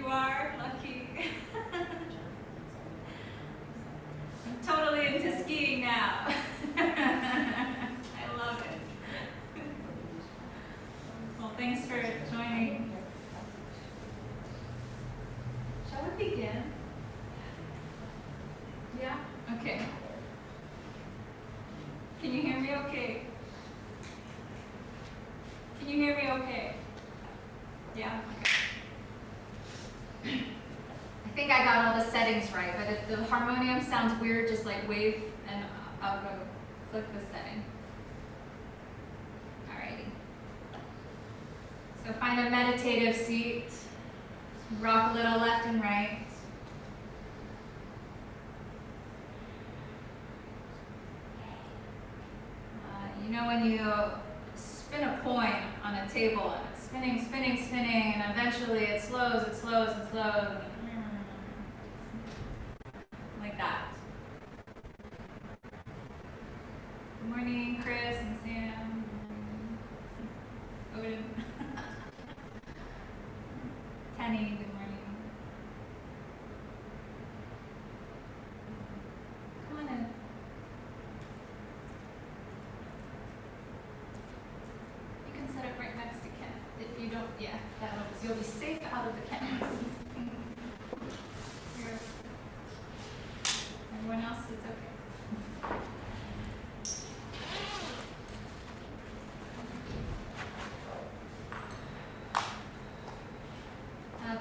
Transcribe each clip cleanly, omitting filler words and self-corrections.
You are lucky. I'm totally into skiing now. I love it. Well, thanks for joining. Shall we begin? Yeah? Okay. Can you hear me okay? Can you hear me okay? Yeah? Okay. I think I got all the settings right, but if the harmonium sounds weird, just like wave and I'll go click the setting. Alrighty. So find a meditative seat. Rock a little left and right. You know when you spin a coin on a table and it's spinning, spinning, spinning, and eventually it slows, and slows, like that. Good morning, Chris and Sam. Odin. Tenny, good morning. Come on in. You can set it right next to Ken. If you don't, yeah, that helps. You'll be safe out of the Ken. Here. Everyone else, it's okay.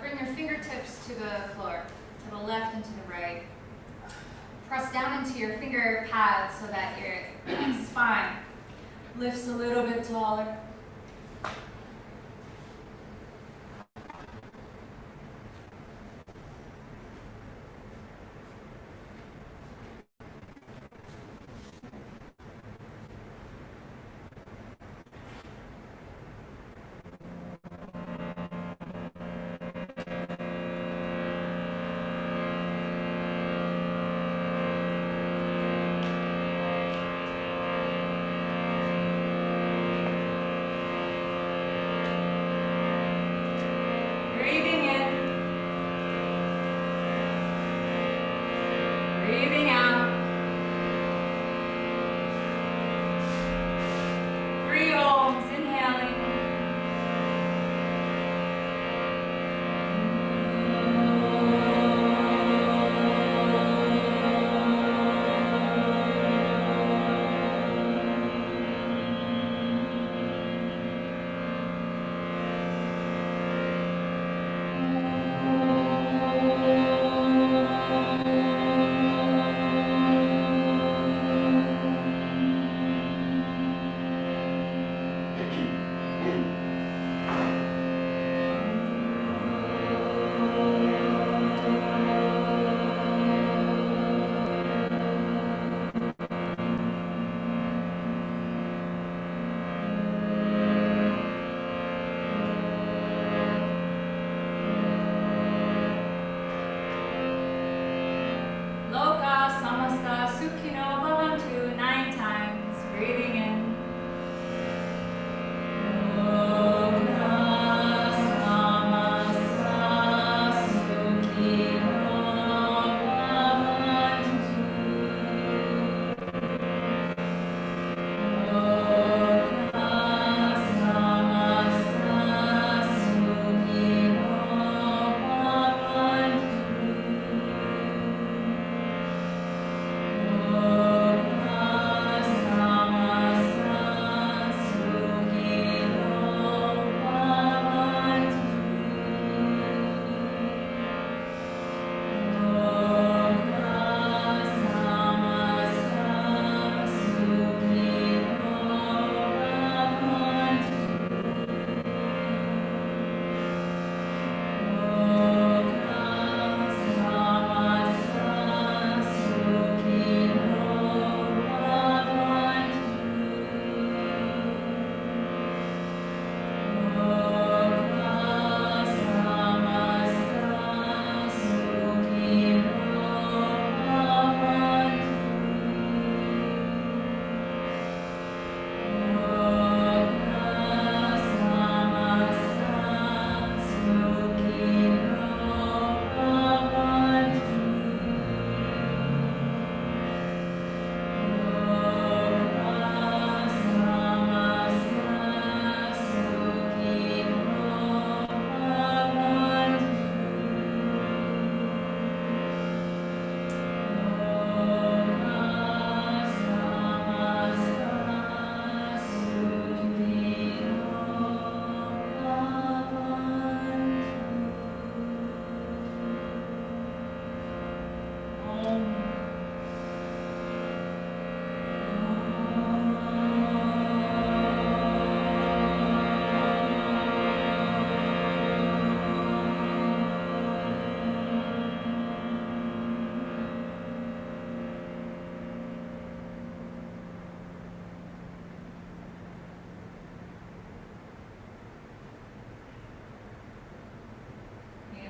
Bring your fingertips to the floor, to the left and to the right. Press down into your finger pads so that your spine lifts a little bit taller.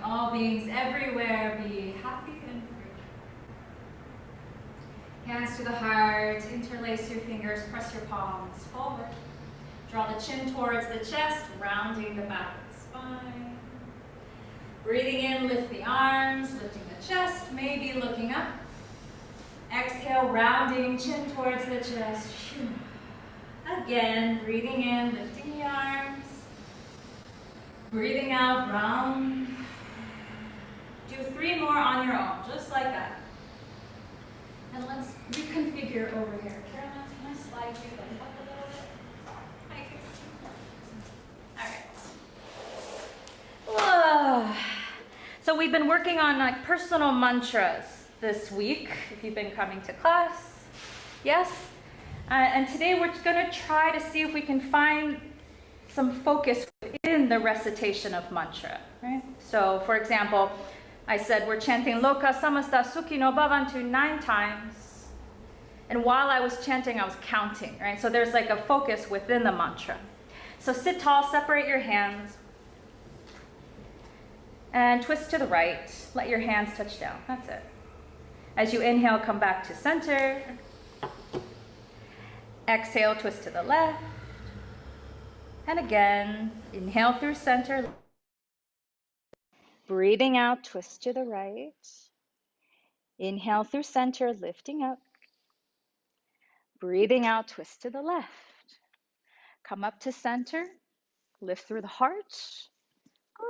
all beings everywhere be happy and free. Hands to the heart, interlace your fingers, press your palms forward. Draw the chin towards the chest, rounding the back of the spine. Breathing in, lift the arms, lifting the chest, maybe looking up. Exhale, rounding, chin towards the chest. Again, breathing in, lifting the arms. Breathing out, round. Do 3 more on your own, just like that. And let's reconfigure over here. Carolyn, can I slide you the up a little bit? All right. So we've been working on like personal mantras this week, if you've been coming to class. Yes? And today we're going to try to see if we can find some focus within the recitation of mantra, right? So, for example, I said we're chanting Loka Samasta Sukhi no Bhavantu 9 times. And while I was chanting, I was counting, right? So there's like a focus within the mantra. So sit tall, separate your hands. And twist to the right. Let your hands touch down. That's it. As you inhale, come back to center. Exhale, twist to the left. And again, inhale through center. Breathing out, twist to the right. Inhale through center, lifting up. Breathing out, twist to the left. Come up to center, lift through the heart.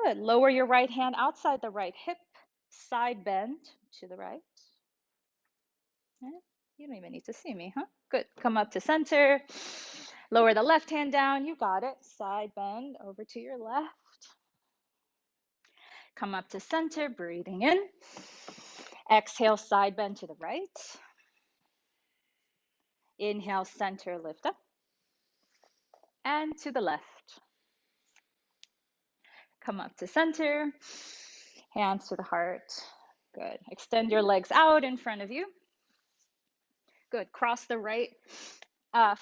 Good. Lower your right hand outside the right hip, side bend to the right. You don't even need to see me, huh? Good. Come up to center. Lower the left hand down. You got it. Side bend over to your left. Come up to center, breathing in. Exhale, side bend to the right. Inhale, center, lift up. And to the left. Come up to center. Hands to the heart. Good. Extend your legs out in front of you. Good. Cross the right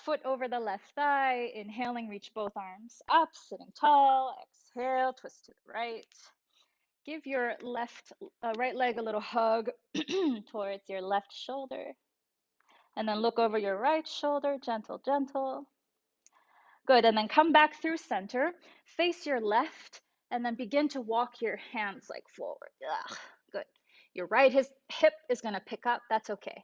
foot over the left thigh. Inhaling, reach both arms up, sitting tall. Exhale, twist to the right. Give your right leg a little hug towards your left shoulder. And then look over your right shoulder, gentle, gentle. Good, and then come back through center. Face your left, and then begin to walk your hands like forward. Ugh, good. Your right hip is gonna pick up, that's okay.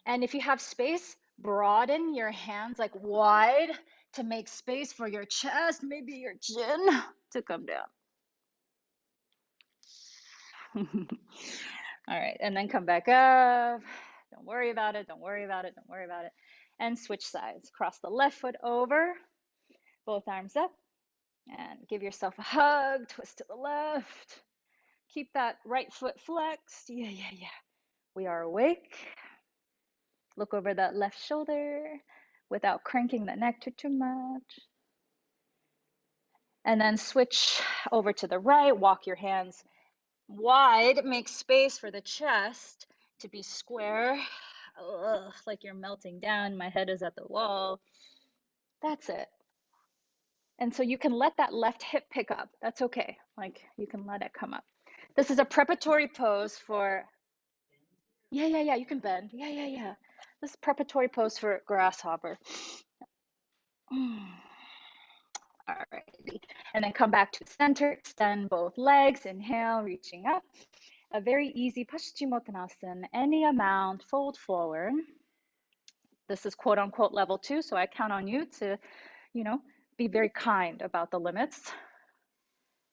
And if you have space, broaden your hands like wide to make space for your chest, maybe your chin to come down. All right, and then come back up. Don't worry about it, don't worry about it, don't worry about it. And switch sides. Cross the left foot over, both arms up, and give yourself a hug, twist to the left. Keep that right foot flexed. Yeah. We are awake. Look over that left shoulder without cranking the neck too much. And then switch over to the right, walk your hands wide, make space for the chest to be square. Ugh, like you're melting down, my head is at the wall. That's it. And so you can let that left hip pick up. That's okay. Like you can let it come up. This is a preparatory pose for, yeah, you can bend. Yeah. This is preparatory pose for grasshopper. All right, and then come back to center, extend both legs, inhale, reaching up. A very easy Paschimottanasana, any amount, fold forward. This is quote unquote level 2, so I count on you to, be very kind about the limits,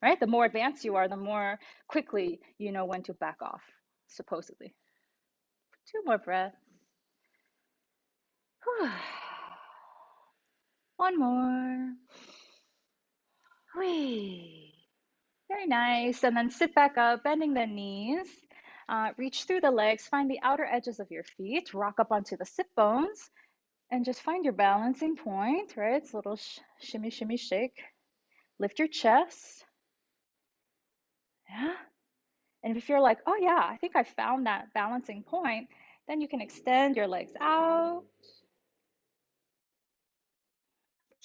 right? The more advanced you are, the more quickly you know when to back off, supposedly. 2 more breaths. One more. Whee. Very nice. And then sit back up, bending the knees. Reach through the legs, find the outer edges of your feet, rock up onto the sit bones, and just find your balancing point, right? It's a little shimmy, shimmy, shake. Lift your chest. Yeah. And if you're like, oh yeah, I think I found that balancing point, then you can extend your legs out.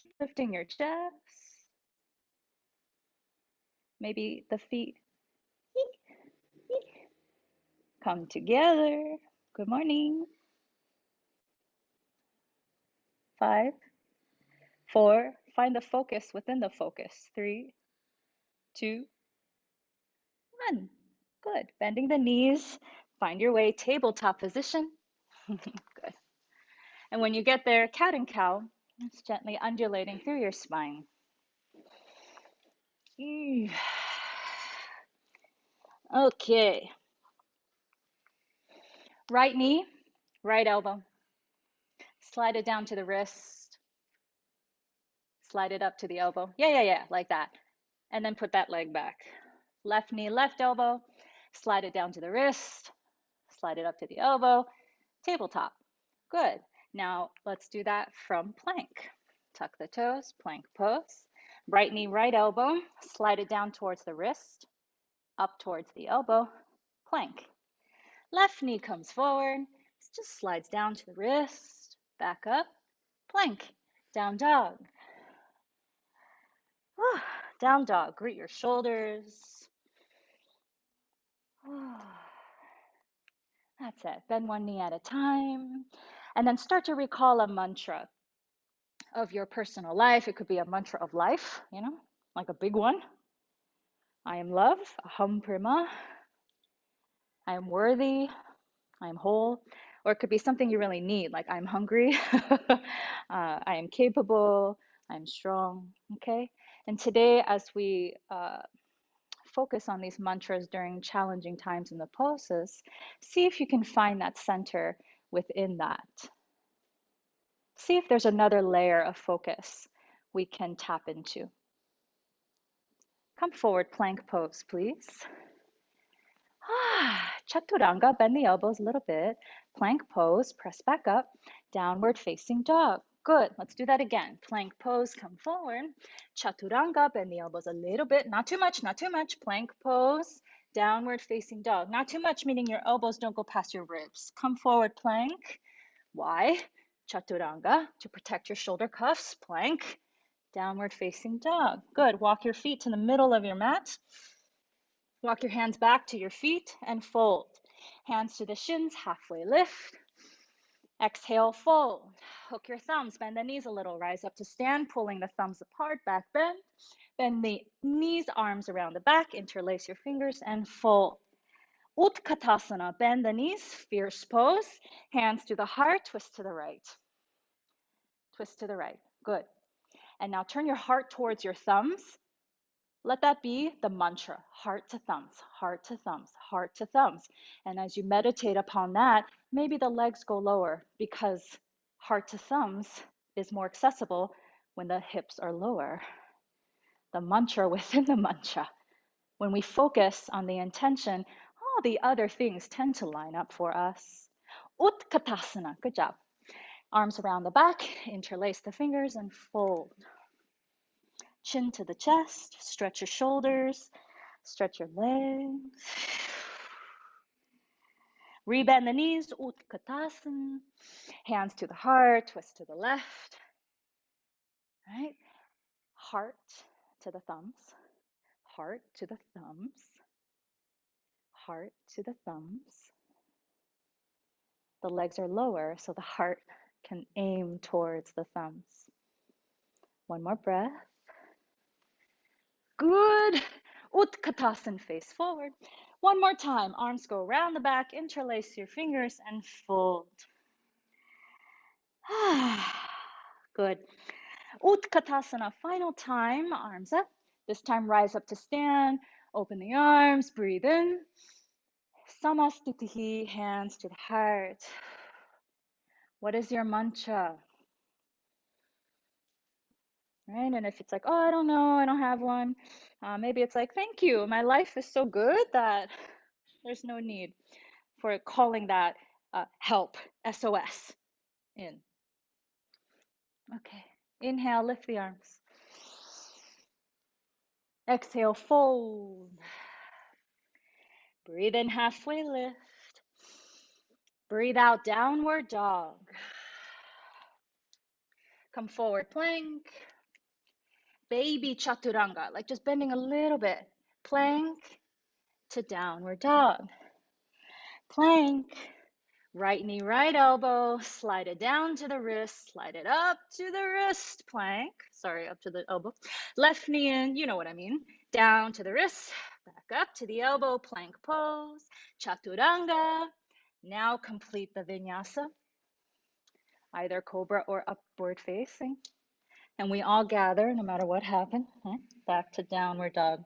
Keep lifting your chest. Maybe the feet Come together. Good morning. 5, 4. Find the focus within the focus. 3, 2, 1. Good. Bending the knees. Find your way, tabletop position. Good. And when you get there, cat and cow, just gently undulating through your spine. Okay. Right knee, right elbow. Slide it down to the wrist. Slide it up to the elbow. Yeah, like that. And then put that leg back. Left knee, left elbow. Slide it down to the wrist. Slide it up to the elbow. Tabletop. Good. Now let's do that from plank. Tuck the toes, plank pose. Right knee, right elbow. Slide it down towards the wrist. Up towards the elbow. Plank. Left knee comes forward. Just slides down to the wrist. Back up. Plank. Down dog. Down dog. Greet your shoulders. That's it. Bend one knee at a time. And then start to recall a mantra of your personal life. It could be a mantra of life, like a big one. I am love, aham prima. I am worthy, I am whole. Or it could be something you really need, like I'm hungry, I am capable, I'm strong, okay? And today, as we focus on these mantras during challenging times in the poses, see if you can find that center within that. See if there's another layer of focus we can tap into. Come forward, plank pose, please. Chaturanga, bend the elbows a little bit. Plank pose, press back up. Downward facing dog. Good. Let's do that again. Plank pose, come forward. Chaturanga, bend the elbows a little bit. Not too much, not too much. Plank pose, downward facing dog. Not too much, meaning your elbows don't go past your ribs. Come forward, plank. Why? Chaturanga, to protect your shoulder cuffs. Plank, downward facing dog. Good. Walk your feet to the middle of your mat. Walk your hands back to your feet and fold. Hands to the shins, halfway lift. Exhale, fold. Hook your thumbs, bend the knees a little. Rise up to stand, pulling the thumbs apart, back bend. Bend the knees, arms around the back, interlace your fingers and fold. Utkatasana, bend the knees, fierce pose. Hands to the heart, twist to the right. Twist to the right, good. And now turn your heart towards your thumbs. Let that be the mantra, heart to thumbs, heart to thumbs, heart to thumbs. And as you meditate upon that, maybe the legs go lower because heart to thumbs is more accessible when the hips are lower. The mantra within the mantra. When we focus on the intention, all the other things tend to line up for us. Utkatasana, good job. Arms around the back, interlace the fingers and fold. Chin to the chest, stretch your shoulders, stretch your legs. Rebend the knees, Utkatasana. Hands to the heart, twist to the left. Right? Heart to the thumbs, heart to the thumbs, heart to the thumbs. The legs are lower, so the heart can aim towards the thumbs. One more breath. Good. Utkatasana, face forward. One more time. Arms go around the back. Interlace your fingers and fold. Good. Utkatasana, final time. Arms up. This time rise up to stand. Open the arms. Breathe in. Samastitihi, hands to the heart. What is your mantra? Right? And if it's like, oh, I don't know, I don't have one, maybe it's like, thank you. My life is so good that there's no need for calling that help, SOS, in. Okay. Inhale, lift the arms. Exhale, fold. Breathe in, halfway lift. Breathe out, downward dog. Come forward, plank. Baby chaturanga, like just bending a little bit. Plank to downward dog. Plank. Right knee, right elbow, slide it down to the wrist, slide it up to the wrist, plank. Sorry, up to the elbow. Left knee in, you know what I mean. Down to the wrist, back up to the elbow, plank pose, chaturanga. Now complete the vinyasa, either cobra or upward facing. And we all gather, no matter what happened, back to downward dog.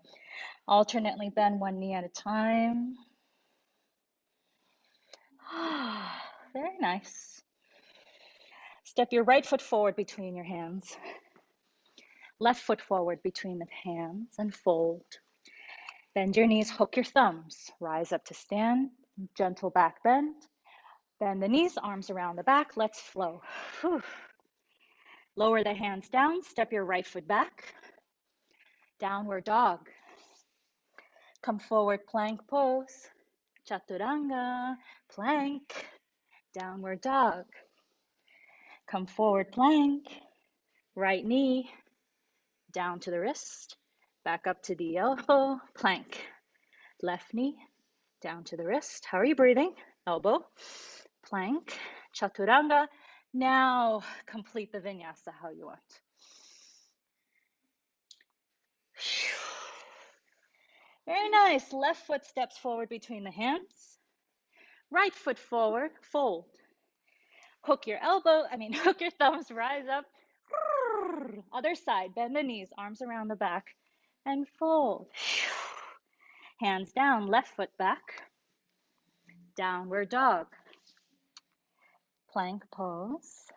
Alternately bend one knee at a time. Very nice. Step your right foot forward between your hands. Left foot forward between the hands and fold. Bend your knees, hook your thumbs. Rise up to stand, gentle back bend. Bend the knees, arms around the back. Let's flow. Whew. Lower the hands down, step your right foot back. Downward dog. Come forward, plank pose. Chaturanga, plank. Downward dog. Come forward, plank. Right knee down to the wrist, back up to the elbow, plank. Left knee down to the wrist. How are you breathing? Elbow, plank, chaturanga. Now complete the vinyasa how you want. Very nice. Left foot steps forward between the hands. Right foot forward, fold. Hook your hook your thumbs, rise up. Other side, bend the knees, arms around the back, and fold. Hands down, left foot back. Downward dog. Plank pose.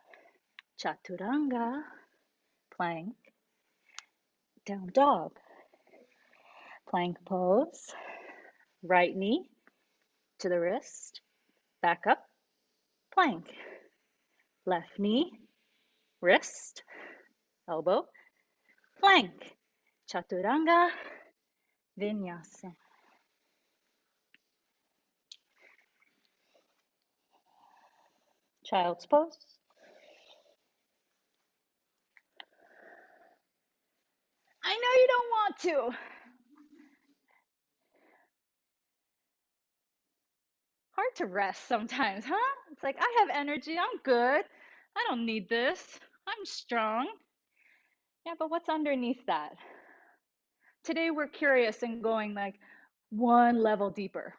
Chaturanga. Plank. Down dog. Plank pose. Right knee to the wrist. Back up. Plank. Left knee. Wrist. Elbow. Plank. Chaturanga. Vinyasa. Child's pose. I know you don't want to. Hard to rest sometimes, huh? It's like, I have energy, I'm good. I don't need this. I'm strong. Yeah, but what's underneath that? Today we're curious and going like one level deeper.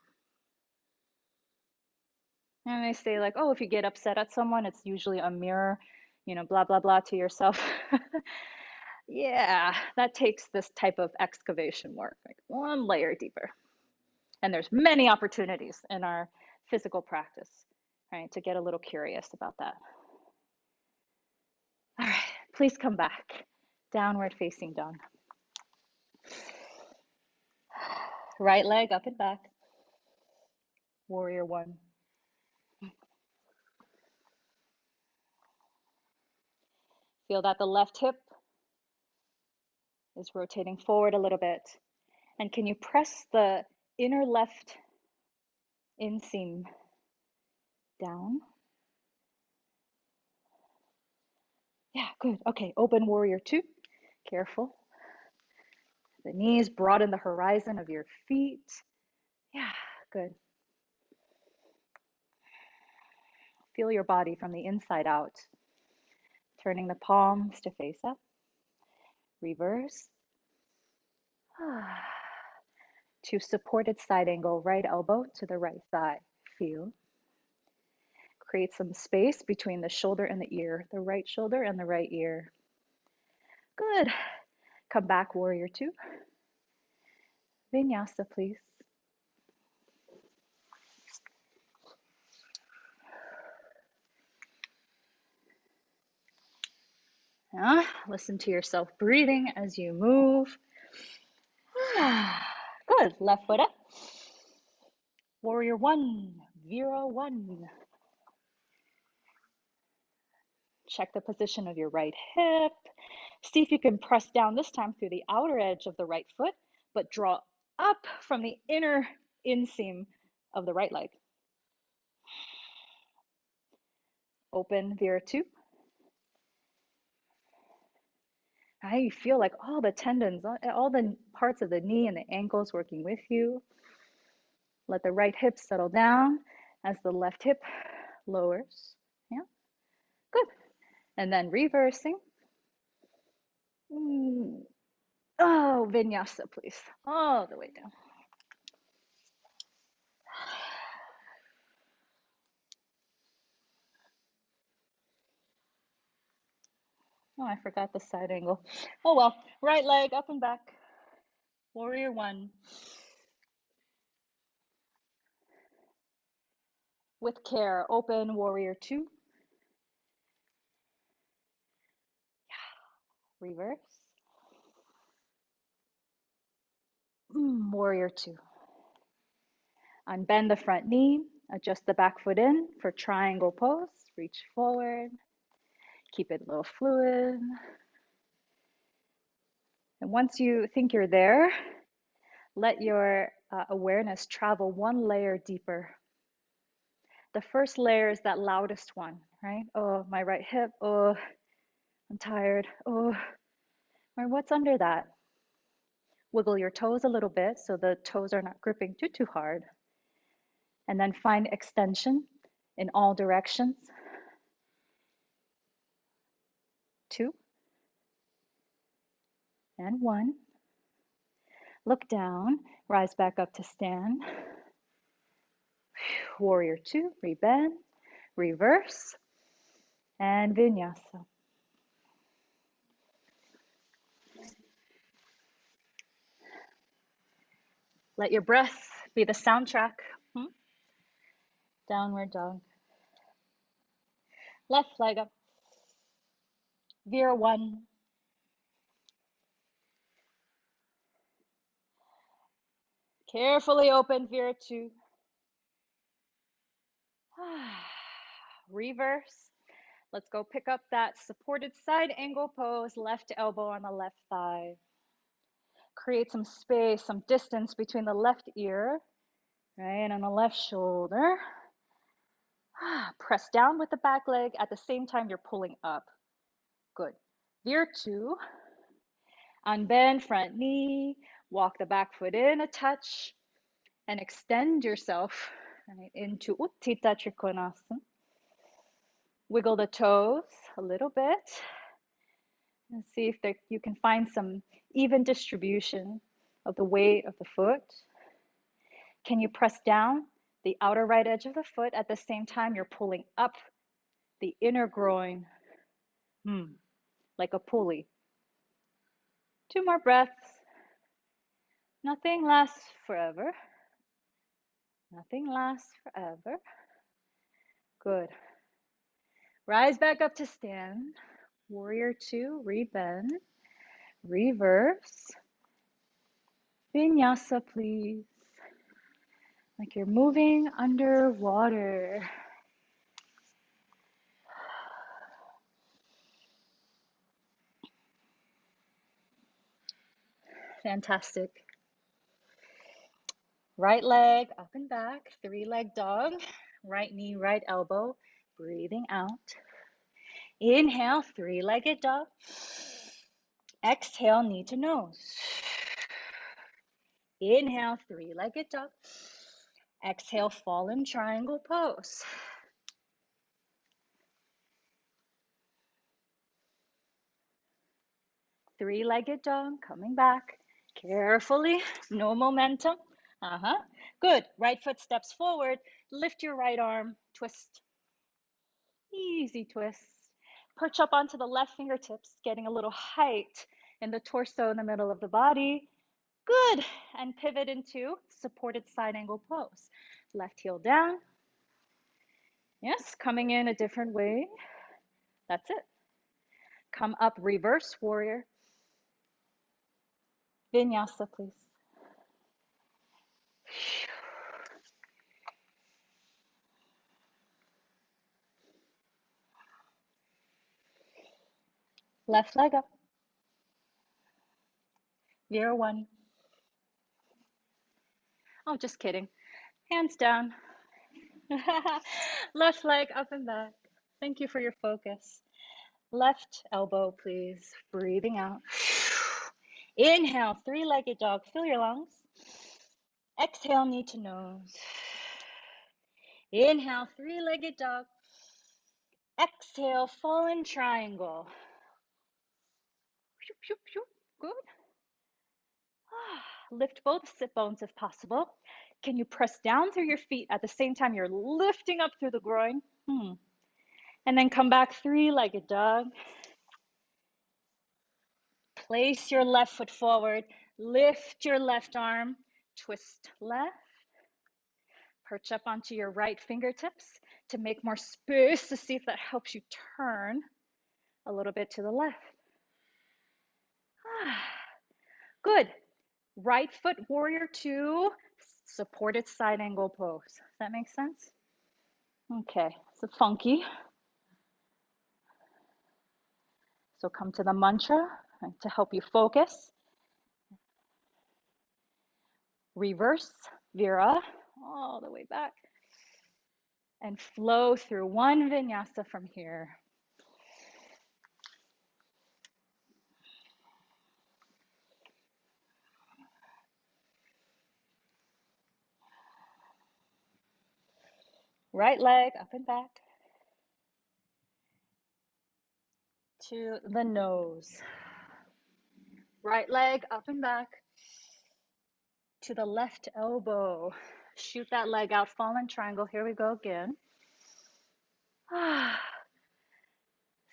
And they say like, oh, if you get upset at someone, it's usually a mirror, blah, blah, blah to yourself. Yeah, that takes this type of excavation work, like one layer deeper. And there's many opportunities in our physical practice, right, to get a little curious about that. All right, please come back. Downward facing dog. Right leg up and back. Warrior one. Feel that the left hip is rotating forward a little bit. And can you press the inner left inseam down? Yeah, good. Okay, open warrior two. Careful. The knees broaden the horizon of your feet. Yeah, good. Feel your body from the inside out. Turning the palms to face up. Reverse. To supported side angle, right elbow to the right thigh. Feel. Create some space between the shoulder and the ear, the right shoulder and the right ear. Good. Come back, warrior two. Vinyasa, please. Listen to yourself breathing as you move. Good. Left foot up. Warrior one, Vira one. Check the position of your right hip. See if you can press down this time through the outer edge of the right foot, but draw up from the inner inseam of the right leg. Open, Vira two. Now you feel like all the tendons, all the parts of the knee and the ankles working with you. Let the right hip settle down. as the left hip lowers. Yeah, good. And then reversing. Oh, vinyasa, please. All the way down. Oh, I forgot the side angle. Oh well, right leg up and back. Warrior one. With care, open warrior two. Reverse. Warrior two. Unbend the front knee. Adjust the back foot in for triangle pose. Reach forward. Keep it a little fluid. And once you think you're there, let your awareness travel one layer deeper. The first layer is that loudest one, right? Oh, my right hip. Oh, I'm tired. Oh, or what's under that? Wiggle your toes a little bit so the toes are not gripping too hard. And then find extension in all directions. 2 and 1. Look down, rise back up to stand. Warrior 2, rebend, reverse, and vinyasa. Let your breath be the soundtrack. Downward dog. Left leg up. Veer 1. Carefully open, Veer 2. Reverse. Let's go pick up that supported side angle pose, left elbow on the left thigh. Create some space, some distance between the left ear, right, and the left shoulder. Press down with the back leg. At the same time, you're pulling up. Good. Veer 2. Unbend front knee. Walk the back foot in a touch and extend yourself right, into Utthita Trikonasana. Wiggle the toes a little bit and see if you can find some even distribution of the weight of the foot. Can you press down the outer right edge of the foot at the same time you're pulling up the inner groin, like a pulley? 2 more breaths. Nothing lasts forever. Nothing lasts forever. Good. Rise back up to stand. Warrior 2, rebend, reverse. Vinyasa, please. Like you're moving underwater. Fantastic. Right leg up and back, 3-leg dog. Right knee, right elbow. Breathing out. Inhale, 3-legged dog. Exhale, knee to nose. Inhale, 3-legged dog. Exhale, fallen triangle pose. Three-legged dog, coming back. Carefully, no momentum. Good. Right foot steps forward. Lift your right arm, twist. Easy twist. Perch up onto the left fingertips, getting a little height in the torso in the middle of the body. Good. And pivot into supported side angle pose. Left heel down. Yes, coming in a different way. That's it. Come up, reverse warrior. Vinyasa, please. Left leg up. Veer 1. Oh, just kidding. Hands down. Left leg up and back. Thank you for your focus. Left elbow, please. Breathing out. Inhale, 3-legged dog. Fill your lungs. Exhale, knee to nose. Inhale, three-legged dog. Exhale, fallen triangle. Good. Lift both sit bones if possible. Can you press down through your feet at the same time you're lifting up through the groin? And then come back, three-legged dog. Place your left foot forward. Lift your left arm. Twist left. Perch up onto your right fingertips to make more space, to see if that helps you turn a little bit to the left. Good. Right foot, warrior two, supported side angle pose. Does that make sense? Okay, it's funky. So come to the mantra to help you focus. Reverse, Vira, all the way back. And flow through one vinyasa from here. Right leg up and back to the nose. Right leg up and back to the left elbow. Shoot that leg out, fallen triangle. Here we go again.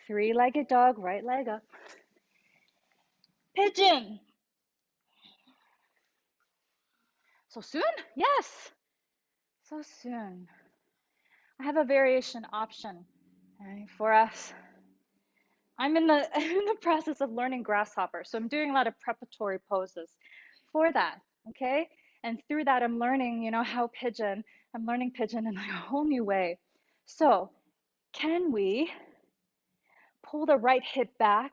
Three-legged dog, right leg up. Pigeon. So soon? Yes. So soon. I have a variation option for us. I'm in the process of learning grasshopper, so I'm doing a lot of preparatory poses for that, okay? And through that, I'm learning, how I'm learning pigeon in a whole new way. So can we pull the right hip back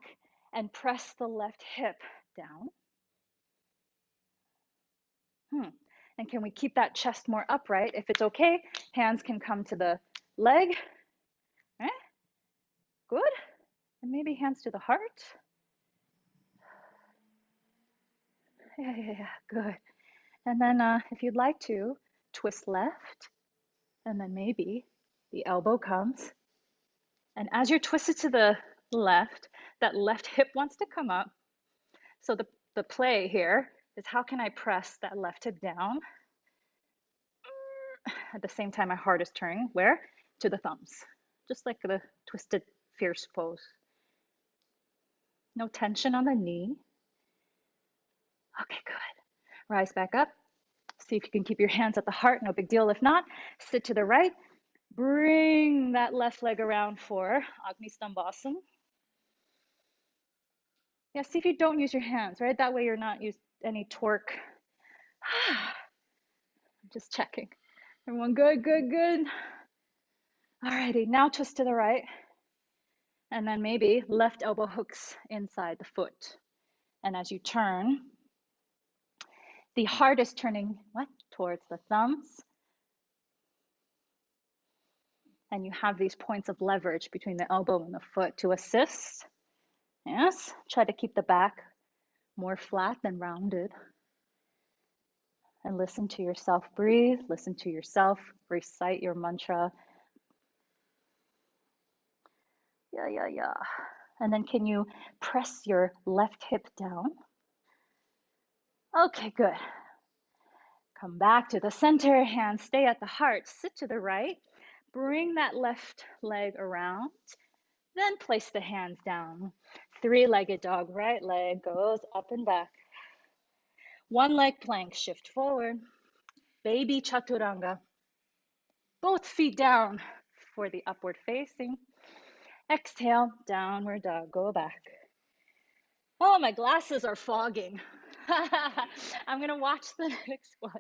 and press the left hip down? And can we keep that chest more upright? If it's okay, hands can come to the leg. Good. And maybe hands to the heart. Yeah, good. And then if you'd like to, twist left, and then maybe the elbow comes. And as you're twisted to the left, that left hip wants to come up. So the play here is, how can I press that left hip down? At the same time, my heart is turning, where? To the thumbs. Just like the twisted fierce pose. No tension on the knee. Okay, good. Rise back up. See if you can keep your hands at the heart, no big deal. If not, sit to the right. Bring that left leg around for Agni Stambhasana. Yeah, see if you don't use your hands, right? That way you're not using any torque. I'm just checking. Everyone good, good, good. Alrighty, now twist to the right. And then maybe left elbow hooks inside the foot. And as you turn, the heart is turning what? Towards the thumbs. And you have these points of leverage between the elbow and the foot to assist. Yes, try to keep the back more flat than rounded. And listen to yourself breathe, listen to yourself recite your mantra. Yeah. And then can you press your left hip down? Okay, good. Come back to the center, hands stay at the heart, sit to the right, bring that left leg around, then place the hands down. Three-legged dog, right leg goes up and back. One leg plank, shift forward. Baby chaturanga. Both feet down for the upward facing. Exhale, downward dog, go back. Oh, my glasses are fogging. I'm gonna watch the next one.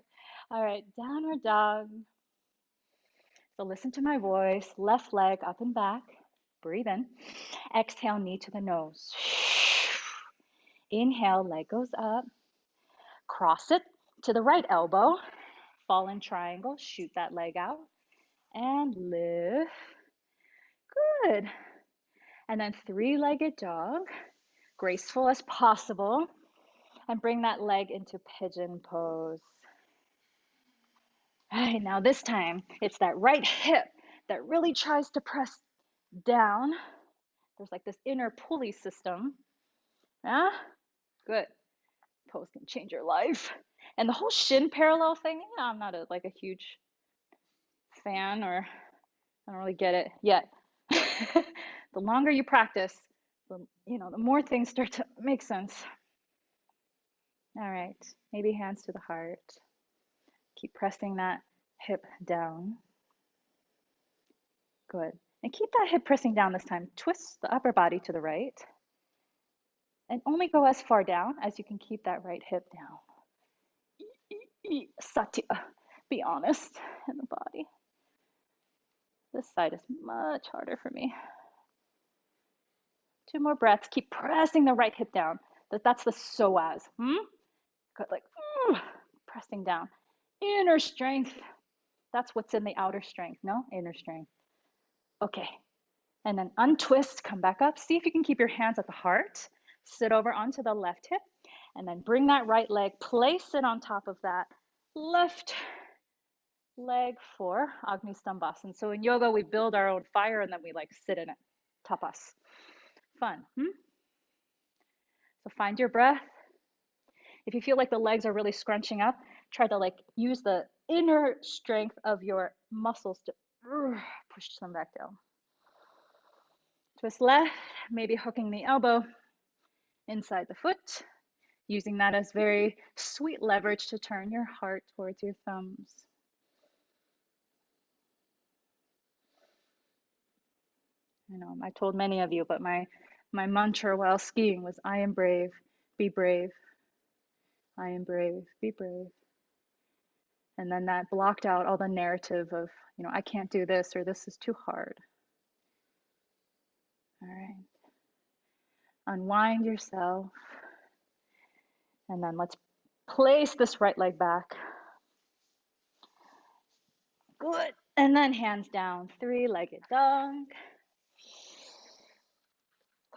All right, downward dog. So listen to my voice, left leg up and back, breathe in. Exhale, knee to the nose. Inhale, leg goes up. Cross it to the right elbow, fallen triangle, shoot that leg out, and lift. Good. And then three-legged dog, graceful as possible, and bring that leg into pigeon pose. right, now this time it's that right hip that really tries to press down. There's like this inner pulley system. Yeah, good. Pose can change your life. And the whole shin parallel thing, I'm not like a huge fan, or I don't really get it yet. The longer you practice, the more things start to make sense. All right, maybe hands to the heart. Keep pressing that hip down. Good. And keep that hip pressing down this time. Twist the upper body to the right. And only go as far down as you can keep that right hip down. Satya. Be honest in the body. This side is much harder for me. 2 more breaths. Keep pressing the right hip down. That's the psoas. Like pressing down. Inner strength. That's what's in the outer strength. No? Inner strength. Okay. And then untwist, come back up. See if you can keep your hands at the heart. Sit over onto the left hip. And then bring that right leg, place it on top of that left leg for Agni Stambhasana. So in yoga, we build our own fire and then we like sit in it. Tapas. Fun. So find your breath. If you feel like the legs are really scrunching up, try to like use the inner strength of your muscles to push them back down. Twist left, maybe hooking the elbow inside the foot, using that as very sweet leverage to turn your heart towards your thumbs. I told many of you, but my mantra while skiing was, I am brave, be brave. I am brave, be brave. And then that blocked out all the narrative of, I can't do this or this is too hard. All right. Unwind yourself. And then let's place this right leg back. Good. And then hands down, 3-legged dog.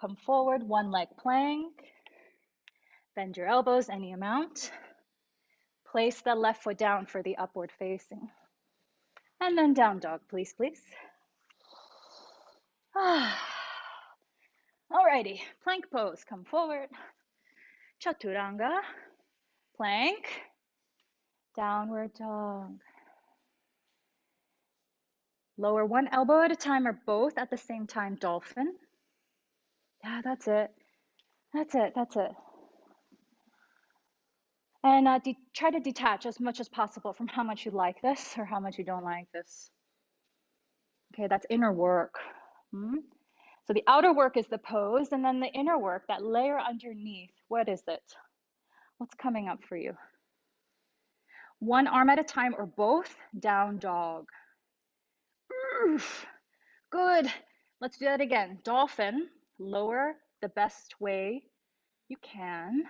Come forward, 1-leg plank. Bend your elbows any amount. Place the left foot down for the upward facing. And then down dog, please, please. Alrighty, plank pose, come forward. Chaturanga, plank, downward dog. Lower one elbow at a time or both at the same time, dolphin. Yeah, that's it. That's it, that's it. And try to detach as much as possible from how much you like this or how much you don't like this. Okay, that's inner work. So the outer work is the pose, and then the inner work, that layer underneath, what is it? What's coming up for you? One arm at a time or both, down dog. Good. Let's do that again. Dolphin, lower the best way you can.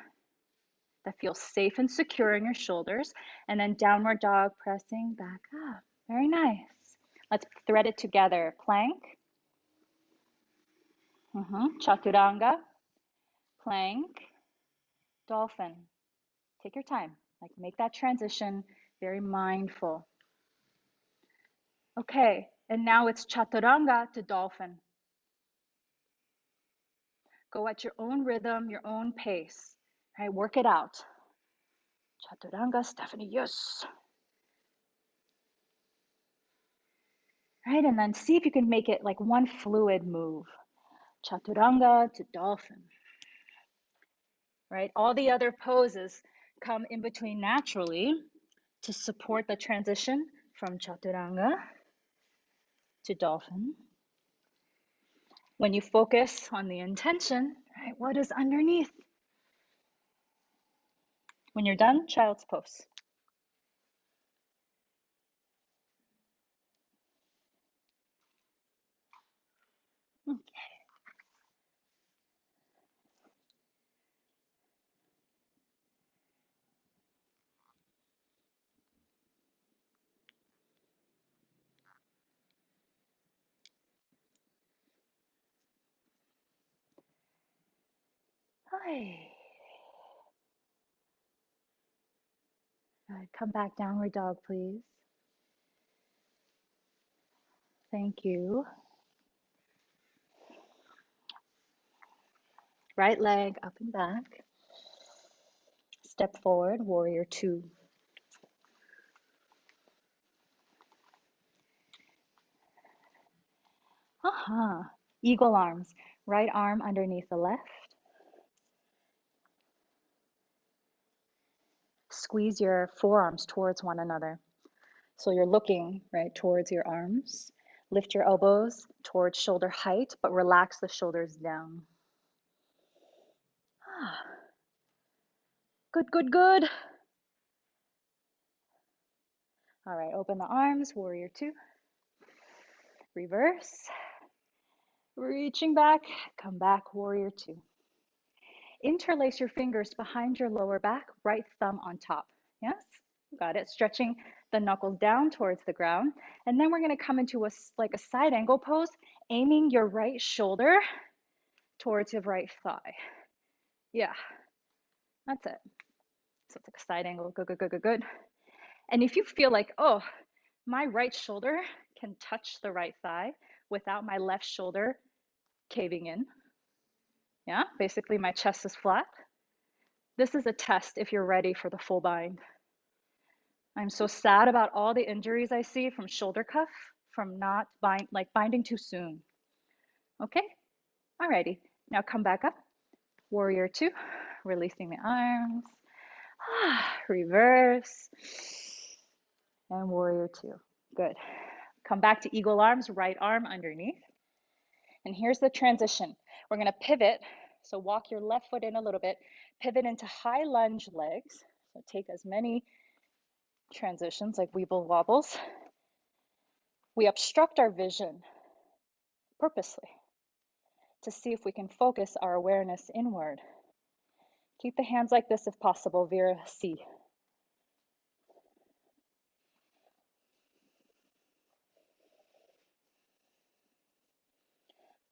That feels safe and secure in your shoulders. And then downward dog, pressing back up. Very nice. Let's thread it together. Plank. Chaturanga. Plank. Dolphin. Take your time. Like make that transition very mindful. Okay, and now it's chaturanga to dolphin. Go at your own rhythm, your own pace. Right, work it out. Chaturanga, Stephanie, yes. Right, and then see if you can make it like one fluid move. Chaturanga to dolphin. Right, all the other poses come in between naturally to support the transition from chaturanga to dolphin. When you focus on the intention, right, what is underneath? When you're done, child's pose. Okay. Hi. Good. Come back, downward dog, please. Thank you. Right leg up and back. Step forward, warrior two. Eagle arms. Right arm underneath the left. Squeeze your forearms towards one another. So you're looking right towards your arms. Lift your elbows towards shoulder height, but relax the shoulders down. Good, good, good. All right, open the arms, warrior two. Reverse. Reaching back, come back, warrior two. Interlace your fingers behind your lower back, right thumb on top. Yes? Got it. Stretching the knuckles down towards the ground. And then we're going to come into like a side angle pose, aiming your right shoulder towards your right thigh. Yeah, that's it. So it's like a side angle. Good, good, good, good, good. And if you feel like, oh, my right shoulder can touch the right thigh without my left shoulder caving in. Yeah, basically my chest is flat. This is a test if you're ready for the full bind. I'm so sad about all the injuries I see from shoulder cuff, from not binding too soon. Okay, alrighty. Now come back up. Warrior two, releasing the arms. Reverse. And warrior two. Good. Come back to eagle arms, right arm underneath. And here's the transition. We're going to pivot. So walk your left foot in a little bit. Pivot into high lunge legs. So take as many transitions like weeble wobbles. We obstruct our vision purposely to see if we can focus our awareness inward. Keep the hands like this if possible, Vira C.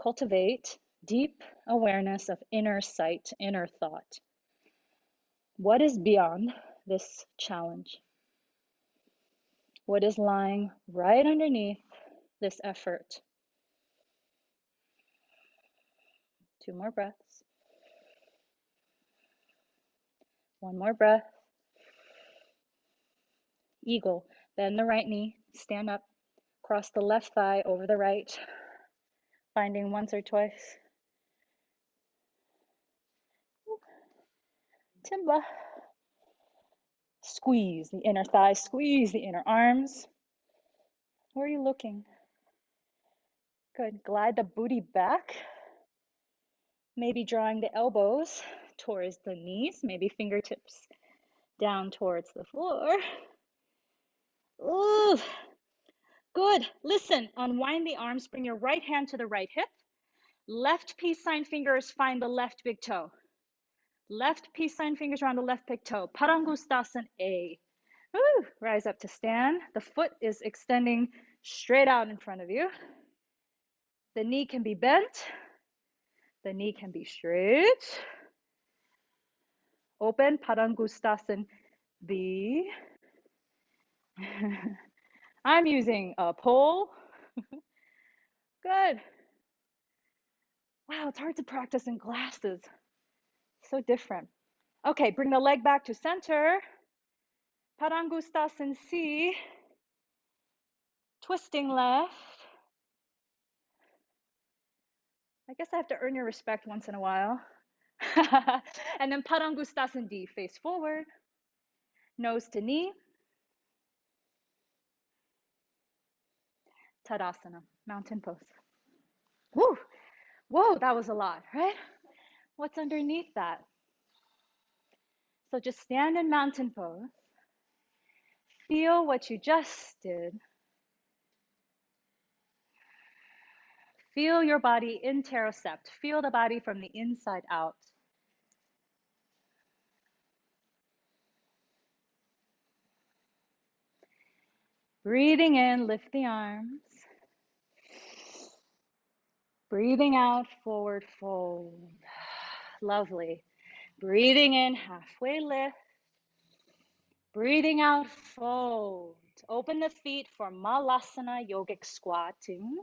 Cultivate deep awareness of inner sight, inner thought. What is beyond this challenge? What is lying right underneath this effort? 2 more breaths. 1 more breath. Eagle. Bend the right knee. Stand up. Cross the left thigh over the right. Binding once or twice. Timba. Squeeze the inner thigh. Squeeze the inner arms. Where are you looking? Good. Glide the booty back. Maybe drawing the elbows towards the knees. Maybe fingertips down towards the floor. Ooh. Good. Listen, unwind the arms. Bring your right hand to the right hip. Left peace sign fingers find the left big toe. Left peace sign fingers around the left big toe. Padangustasana A. Woo. Rise up to stand. The foot is extending straight out in front of you. The knee can be bent. The knee can be straight. Open. Padangustasana B. I'm using a pole. Good. Wow, it's hard to practice in glasses. So different. Okay, bring the leg back to center. Padangustasana C. Twisting left. I guess I have to earn your respect once in a while. And then Padangustasana D. Face forward. Nose to knee. Tadasana. Mountain pose. Woo! Whoa, that was a lot, right? What's underneath that? So just stand in mountain pose. Feel what you just did. Feel your body interocept. Feel the body from the inside out. Breathing in, lift the arms. Breathing out, forward fold. Lovely. Breathing in, halfway lift. Breathing out, fold. Open the feet for Malasana yogic squatting,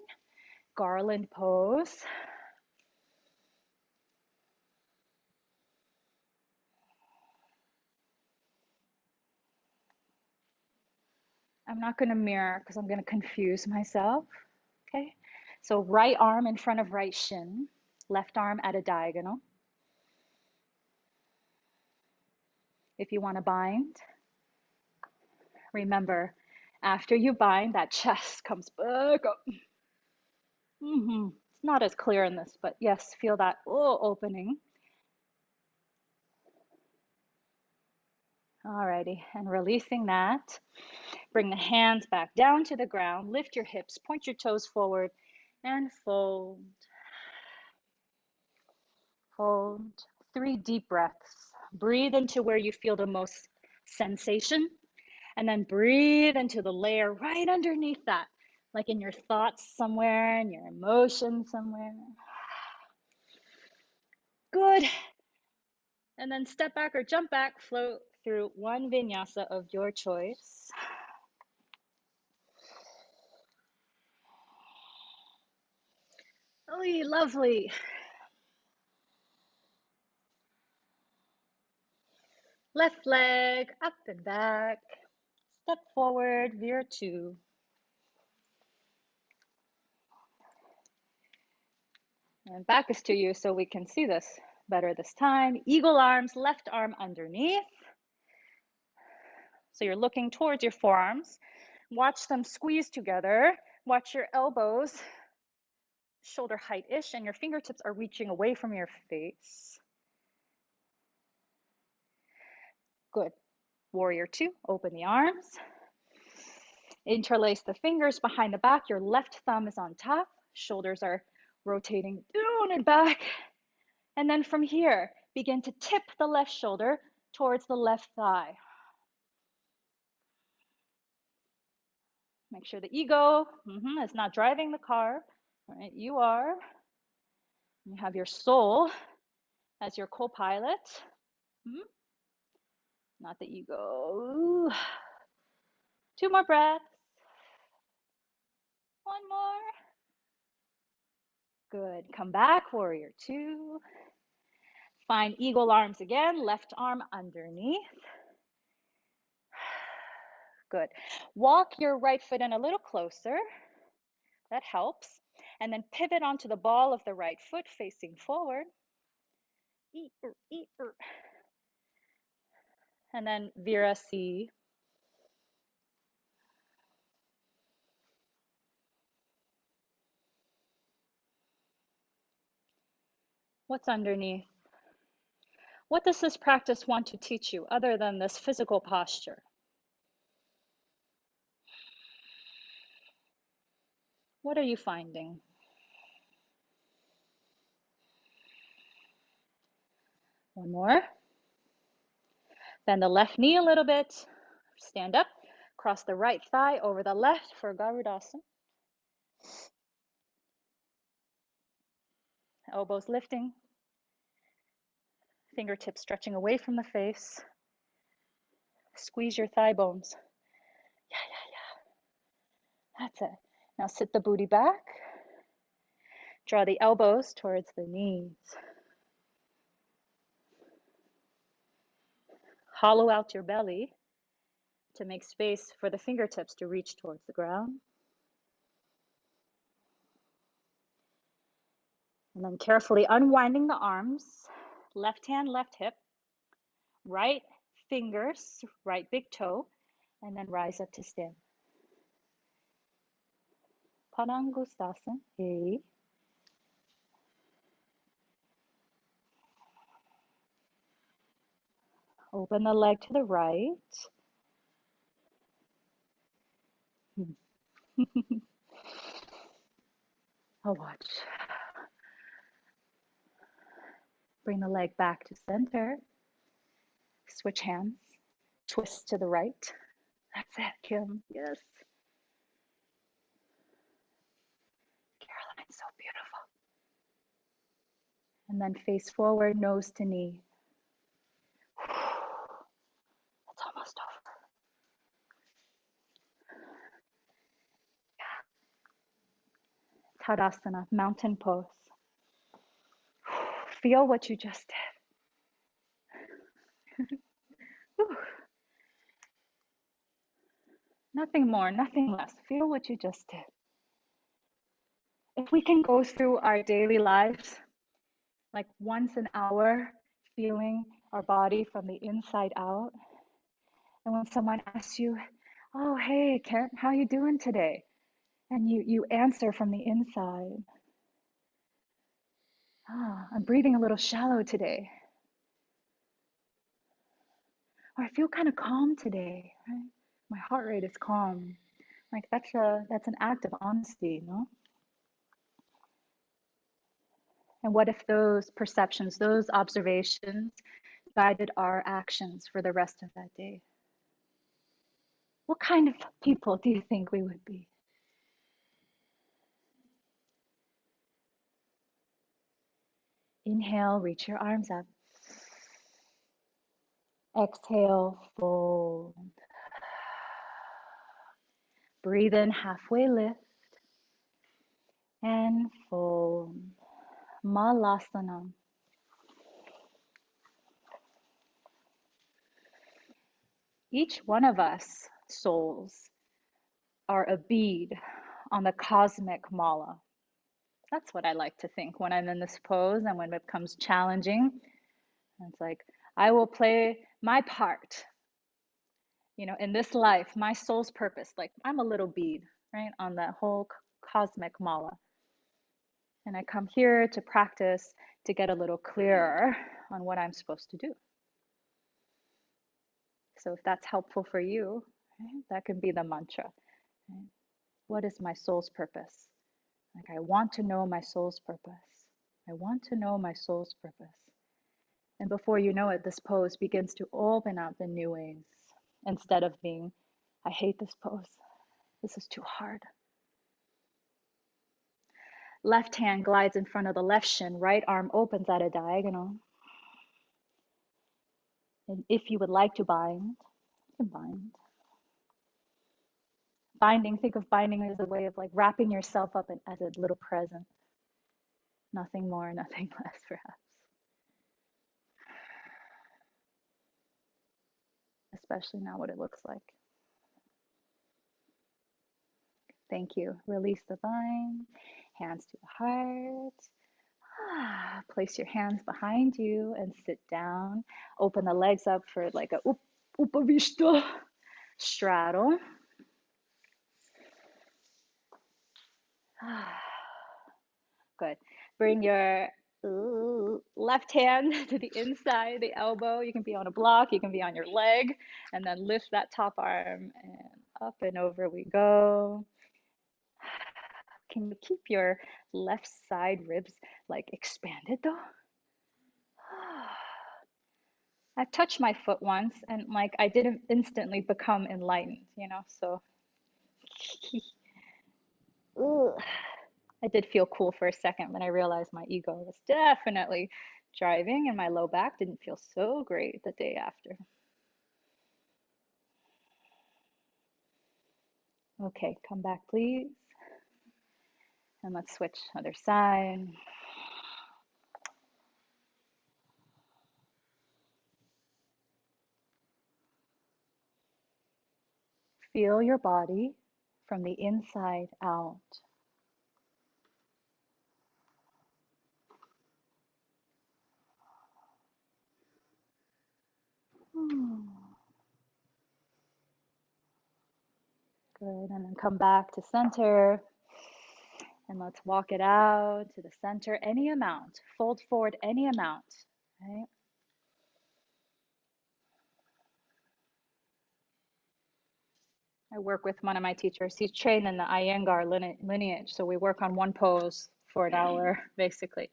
garland pose. I'm not going to mirror because I'm going to confuse myself. Okay, so right arm in front of right shin, left arm at a diagonal. If you want to bind, remember, after you bind, that chest comes back up. It's not as clear in this, but yes, feel that opening. Alrighty, and releasing that. Bring the hands back down to the ground. Lift your hips, point your toes forward, and fold. Hold. 3 deep breaths. Breathe into where you feel the most sensation, and then breathe into the layer right underneath that, like in your thoughts somewhere, in your emotions somewhere. Good. And then step back or jump back, float through one vinyasa of your choice. Oh, lovely. Left leg up and back. Step forward, veer 2. And back is to you so we can see this better this time. Eagle arms, left arm underneath. So you're looking towards your forearms. Watch them squeeze together. Watch your elbows shoulder height-ish, and your fingertips are reaching away from your face. Good. Warrior 2, open the arms. Interlace the fingers behind the back. Your left thumb is on top. Shoulders are rotating down and back. And then from here, begin to tip the left shoulder towards the left thigh. Make sure the ego is not driving the car. All right, you are. You have your soul as your co-pilot. Not the ego. 2 more breaths. 1 more. Good. Come back, warrior 2. Find eagle arms again, left arm underneath. Good. Walk your right foot in a little closer. That helps. And then pivot onto the ball of the right foot facing forward. And then Virasi. What's underneath? What does this practice want to teach you other than this physical posture? What are you finding? One more. Bend the left knee a little bit. Stand up. Cross the right thigh over the left for Garudasana. Elbows lifting. Fingertips stretching away from the face. Squeeze your thigh bones. Yeah. That's it. Now sit the booty back. Draw the elbows towards the knees. Hollow out your belly to make space for the fingertips to reach towards the ground. And then carefully unwinding the arms, left hand, left hip, right fingers, right big toe, and then rise up to stand. Padangustasana. Hey. Open the leg to the right. I'll watch. Bring the leg back to center. Switch hands. Twist to the right. That's it, Kim. Yes. Caroline, so beautiful. And then face forward, nose to knee. It's almost over. Tadasana, mountain pose. Feel what you just did. Nothing more, nothing less. Feel what you just did. If we can go through our daily lives like once an hour, feeling our body from the inside out, and when someone asks you, "Oh, hey, Karen, how you doing today?" and you answer from the inside, "Ah, I'm breathing a little shallow today," or "I feel kind of calm today, right? My heart rate is calm." Like that's an act of honesty, no? And what if those perceptions, those observations guided our actions for the rest of that day? What kind of people do you think we would be? Inhale, reach your arms up. Exhale, fold. Breathe in, halfway lift, and fold. Malasana. Each one of us souls are a bead on the cosmic mala. That's what I like to think when I'm in this pose and when it becomes challenging. It's like, I will play my part, in this life, my soul's purpose. Like I'm a little bead, right, on that whole cosmic mala. And I come here to practice to get a little clearer on what I'm supposed to do. So if that's helpful for you, right, that can be the mantra. Right? What is my soul's purpose? Like I want to know my soul's purpose. I want to know my soul's purpose. And before you know it, this pose begins to open up in new ways. Instead of being, I hate this pose. This is too hard. Left hand glides in front of the left shin. Right arm opens at a diagonal. And if you would like to bind, you can bind. Binding, think of binding as a way of like wrapping yourself up as a little present. Nothing more, nothing less, perhaps. Especially now what it looks like. Thank you. Release the bind. Hands to the heart. Place your hands behind you and sit down. Open the legs up for like a upavishta straddle. Good. Bring your left hand to the inside, the elbow. You can be on a block, you can be on your leg, and then lift that top arm and up and over we go. Can you keep your left side ribs like expanded though? I've touched my foot once and like I didn't instantly become enlightened, so I did feel cool for a second when I realized my ego was definitely driving and my low back didn't feel so great the day after. Okay, come back please. And let's switch other side. Feel your body from the inside out. Good, and then come back to center. And let's walk it out to the center, any amount. Fold forward any amount, right? I work with one of my teachers. He's trained in the Iyengar lineage. So we work on one pose for an hour, basically.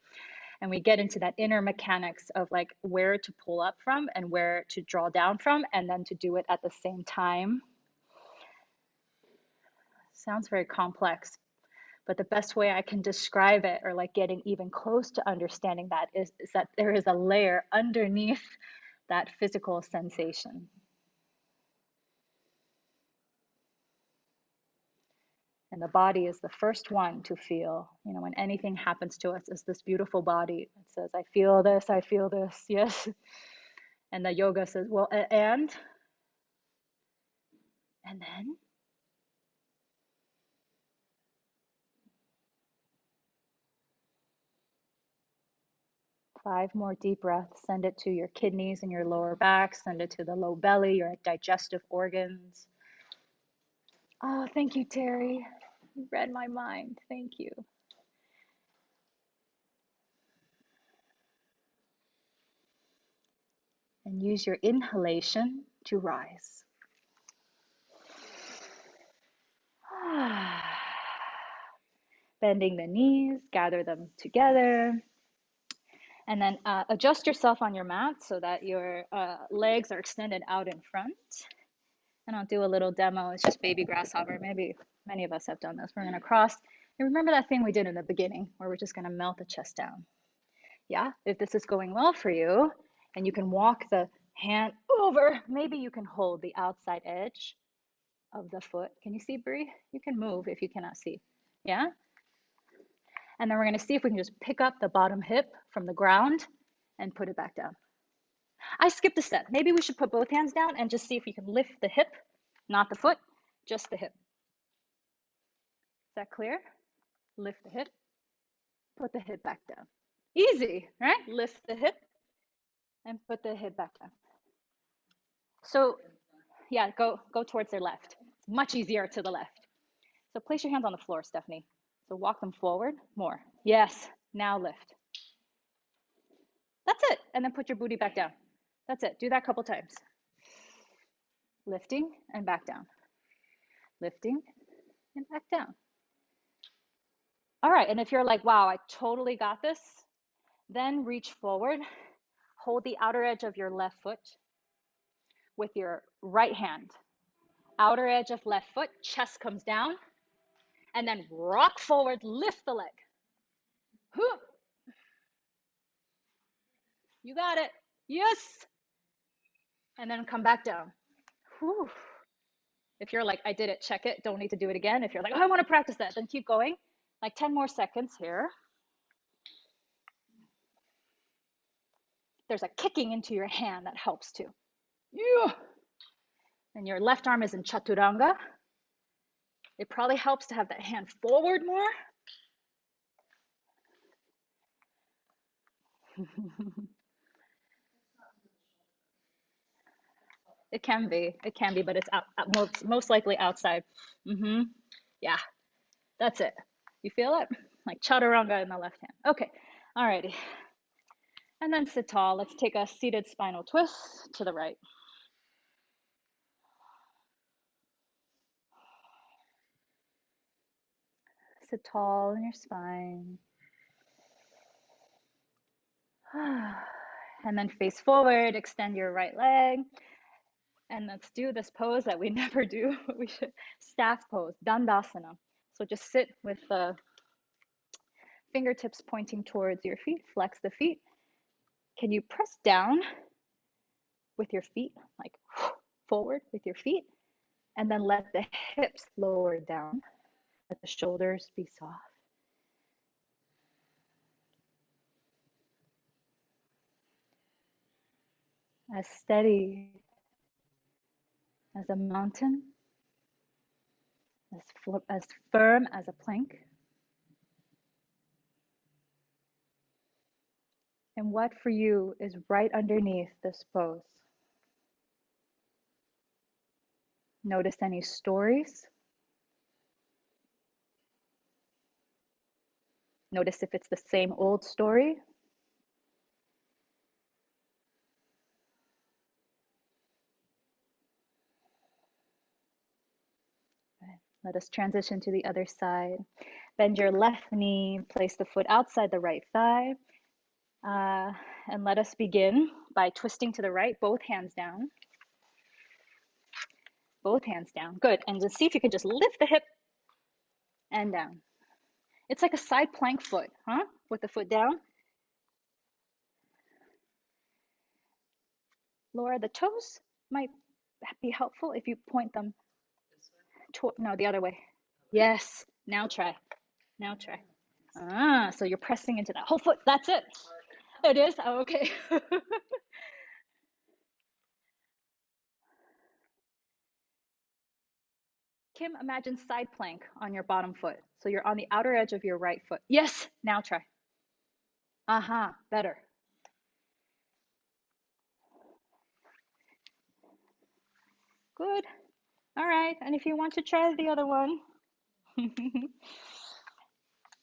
And we get into that inner mechanics of like where to pull up from and where to draw down from, and then to do it at the same time. Sounds very complex, but the best way I can describe it, or like getting even close to understanding that, is that there is a layer underneath that physical sensation. And the body is the first one to feel. You know, when anything happens to us, is this beautiful body that says, I feel this, yes. And the yoga says, well, and then 5 more deep breaths. Send it to your kidneys and your lower back. Send it to the low belly, your digestive organs. Oh, thank you, Terry. You read my mind. Thank you. And use your inhalation to rise. Bending the knees, gather them together. And then adjust yourself on your mat so that your legs are extended out in front. And I'll do a little demo. It's just baby grasshopper. Maybe many of us have done this. We're going to cross. And remember that thing we did in the beginning where we're just going to melt the chest down. Yeah, if this is going well for you and you can walk the hand over, maybe you can hold the outside edge of the foot. Can you see, Brie? You can move if you cannot see. Yeah? And then we're going to see if we can just pick up the bottom hip from the ground and put it back down. I skipped a step. Maybe we should put both hands down and just see if you can lift the hip, not the foot, just the hip. Is that clear? Lift the hip, put the hip back down. Easy, right? Lift the hip and put the hip back down. So yeah, go towards their left. It's much easier to the left. So place your hands on the floor, Stephanie. So walk them forward more. Yes, now lift. That's it. And then put your booty back down. That's it. Do that a couple times. Lifting and back down. Lifting and back down. All right, and if you're like, wow, I totally got this, then reach forward. Hold the outer edge of your left foot with your right hand. Outer edge of left foot, chest comes down, and then rock forward, lift the leg. You got it. Yes. And then come back down. Whew. If you're like, I did it, check it, don't need to do it again. If you're like, oh, I want to practice that, then keep going. Like 10 more seconds here. There's a kicking into your hand that helps too. Yeah. And your left arm is in chaturanga. It probably helps to have that hand forward more. It can be, but it's most likely outside. Yeah, that's it. You feel it? Like chaturanga in the left hand. Okay, alrighty. And then sit tall. Let's take a seated spinal twist to the right. Sit tall in your spine. And then face forward, extend your right leg. And let's do this pose that we never do. We should staff pose, dandasana. So just sit with the fingertips pointing towards your feet, flex the feet. Can you press down with your feet, like forward with your feet, and then let the hips lower down, let the shoulders be soft. As steady as a mountain, as firm as a plank. And what for you is right underneath this pose? Notice any stories. Notice if it's the same old story. Let us transition to the other side. Bend your left knee, place the foot outside the right thigh. And let us begin by twisting to the right, both hands down. Both hands down. Good. And just see if you can just lift the hip and down. It's like a side plank foot, huh? With the foot down. Laura, the toes might be helpful if you point them no, the other way. Yes. Now try. Now try. Ah, so you're pressing into that whole foot. That's it. It is? Oh, okay. Kim, imagine side plank on your bottom foot. So you're on the outer edge of your right foot. Yes. Now try. Aha, better. Good. All right. And if you want to try the other one,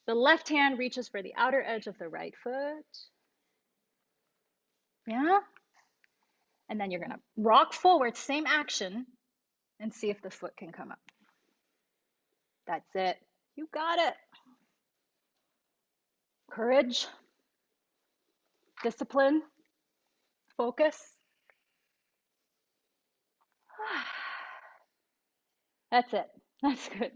the left hand reaches for the outer edge of the right foot. Yeah. And then you're going to rock forward, same action, and see if the foot can come up. That's it. You got it. Courage, discipline, focus. That's it. That's good.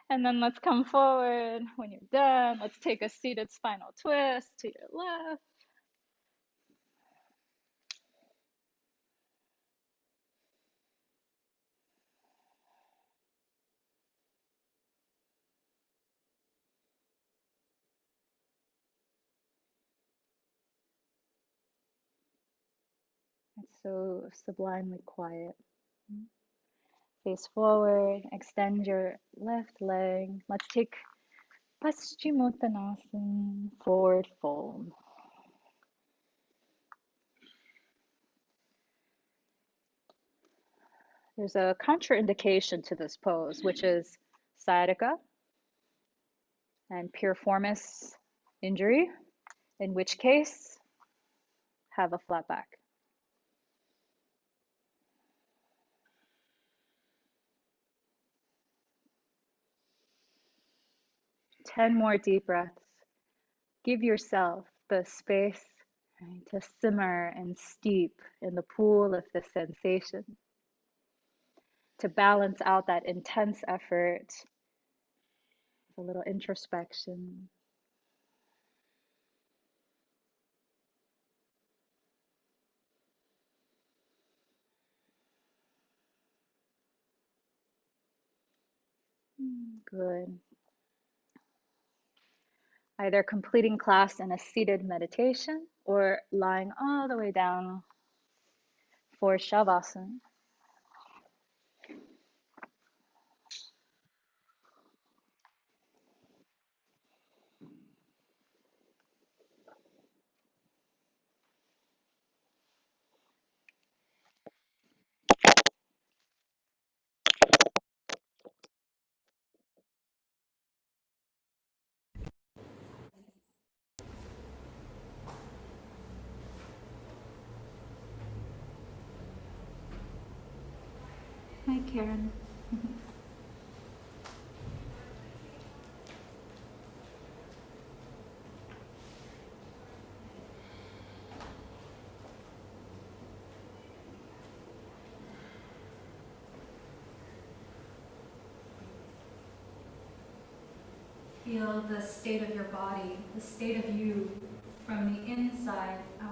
And then let's come forward. When you're done, let's take a seated spinal twist to your left. It's so sublimely quiet. Face forward, extend your left leg. Let's take Paschimottanasana, forward fold. There's a contraindication to this pose, which is sciatica and piriformis injury, in which case, have a flat back. 10 more deep breaths. Give yourself the space to simmer and steep in the pool of the sensation, to balance out that intense effort, a little introspection. Good. Either completing class in a seated meditation or lying all the way down for Shavasana. Hi, Karen. Feel the state of your body, the state of you from the inside out.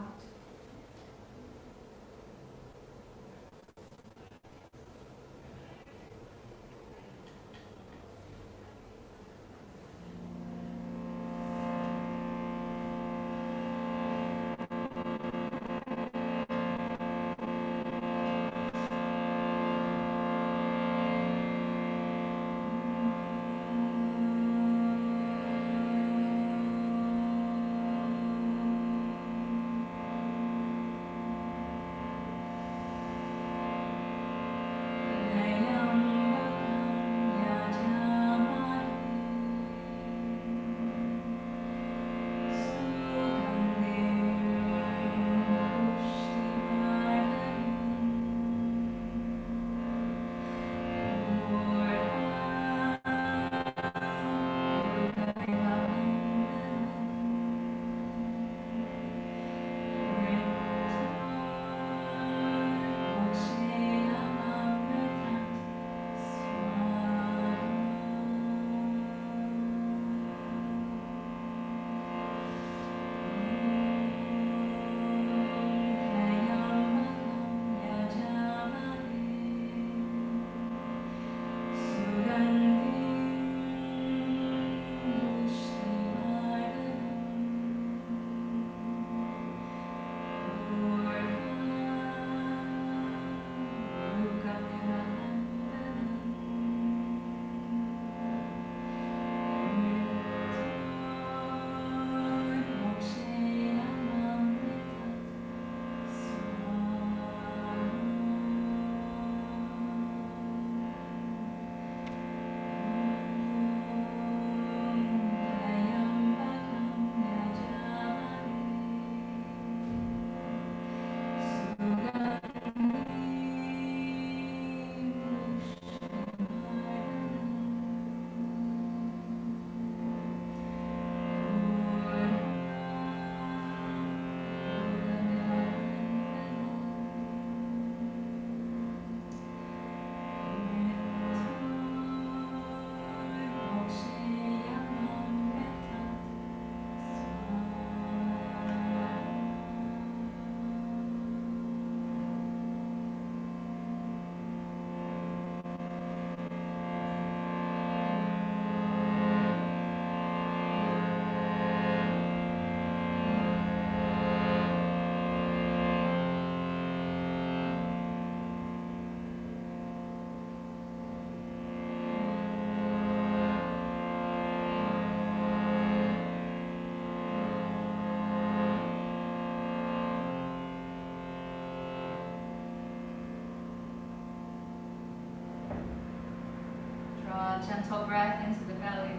gentle breath into the belly.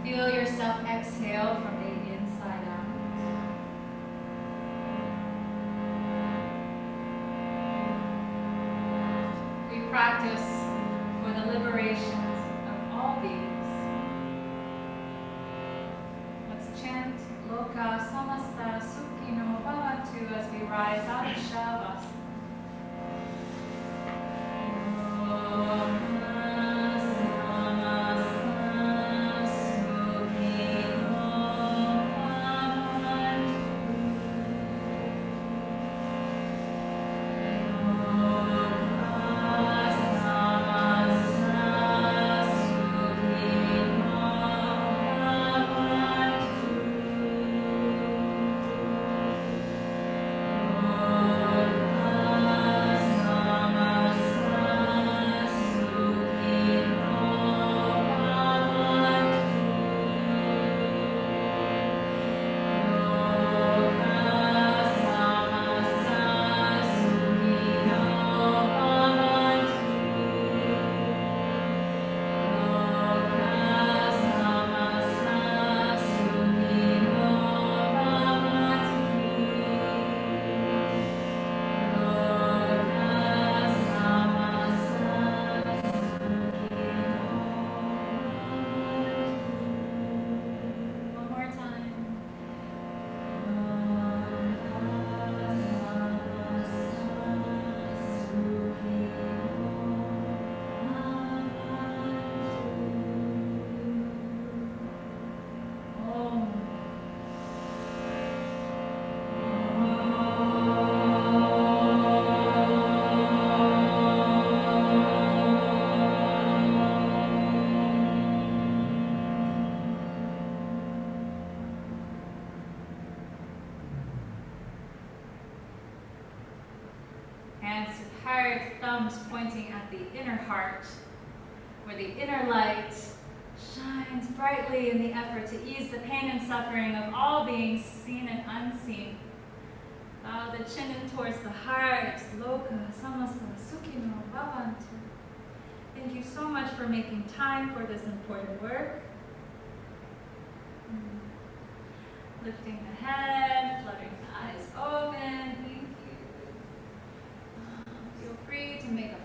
Feel yourself exhale from the inside out. We practice for the liberation of all beings. Let's chant Loka Samasta Sukhino Bhavantu as we rise out of Shavasana. Hands to heart, thumbs pointing at the inner heart, where the inner light shines brightly in the effort to ease the pain and suffering of all beings, seen and unseen. Bow the chin in towards the heart. Loka Samasta Sukhino Bhavantu. Thank you so much for making time for this important work. Lifting the head, fluttering the eyes open. Thank you. Feel free to make a